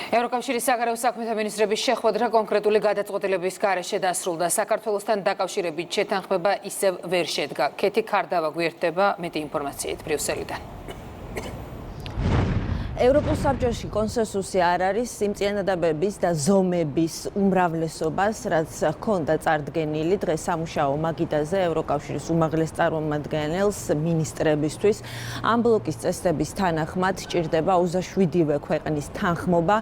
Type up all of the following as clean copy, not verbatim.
ევროკავშირის საგარეო საქმეთა მინისტრების შეხვედრა კონკრეტული გადაწყვეტილების გარეშე დასრულდა. საქართველოსთან დაკავშირებით შეთანხმება ისევ ვერ შედგა. ქეთი ქარდავა გვერდება მეტი ინფორმაციით ბრიუსელიდან. ევროპულ საბჭოში კონსენსუსი არ არის იმ წინადადებების და ზომების უმრავლესობას, რაც ჰქონდა წარდგენილი დღეს სამუშაო მაგიდაზე ევროკავშირის უმაღლეს წარმომადგენელს მინისტრებისთვის. ამ ბლოკის წესდების თანახმად ჭირდება 27-ვე ქვეყნის თანხმობა,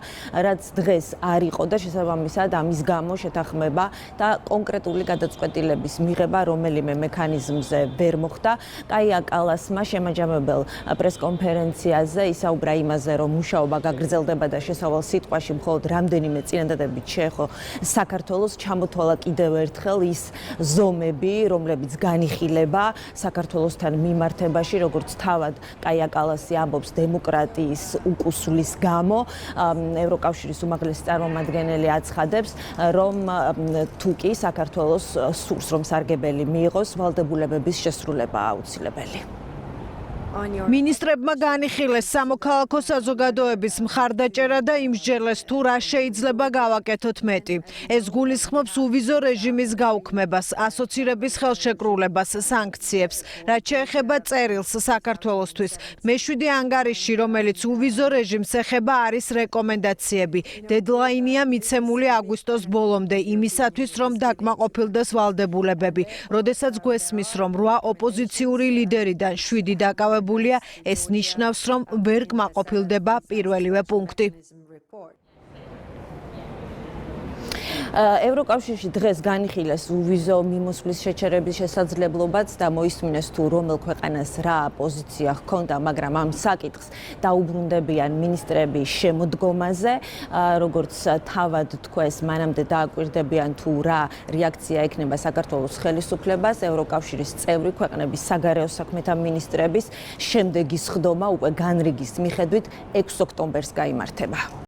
რაც დღეს არ იყო და შესაბამისად ამის გამო შეთანხმება და კონკრეტული გადაწყვეტილების მიღება რომელიმე მექანიზმზე ვერ მოხდა. კაია კალასმა შემაჯამებელ პრესკონფერენციაზე ისაუბრა იმაზე, რომ მუშაობა გაგრძელდება და შესავალ სიტყვაში მხოლოდ რამდენიმე წინადადებით შეეხო საქართველოს ჩამოთვალა კიდევ ერთხელ ის ზომები, რომლებიც განიხილება საქართველოსთან მიმართებაში, როგორც თავად კაია კალასი ამბობს დემოკრატიის უკუსვლის გამო. ევროკავშირის უმაღლესი წარმომადგენელი აცხადებს, რომ თუ კი საქართველოს სურს, რომ სარგებელი მიიღოს, ვალდებულებების შესრულება აუცილებელი. მინისტრებმა განიხილეს სამოქალაქო საზოგადოების მხარდაჭერა და იმსჯელეს თუ რა შეიძლება გავაკეთოთ მეტი. ეს გულისხმობს უვიზო რეჟიმის გაუქმებას, ასოცირების ხელშეკრულებას, სანქციებს, რაც შეეხება წერილს საქართველოსთვის. მე-7 ანგარიში, რომელიც უვიზო რეჟიმს ეხება, არის რეკომენდაციები. დედლაინია მიცემული აგვისტოს ბოლომდე იმისათვის, რომ დაკმაყოფილდეს ვალდებულებები. როდესაც გვესმის, რომ 8 ოპოზიციური ლიდერიდან 7 დაკავებულია, ეს ნიშნავს, რომ ვერ კმაყოფილდება პირველივე პუნქტი. ევროკავშირში დღეს განიხილეს უვიზო მიმოსვლის შეჩერების შესაძლებლობაც და მოისმინეს თუ რომელ ქვეყანას რა პოზიცია ჰქონდა, მაგრამ ამ საკითხს დაუბრუნდებიან მინისტრები შემოდგომაზე, როგორც თავად თქვეს, მანამდე დააკვირდებიან თუ რა რეაქცია ექნება საქართველოს ხელისუფლებას. ევროკავშირის წევრი ქვეყნების საგარეო საქმეთა მინისტრების შემდეგი სხდომა უკვე განრიგის მიხედვით 6 ოქტომბერს გაიმართება.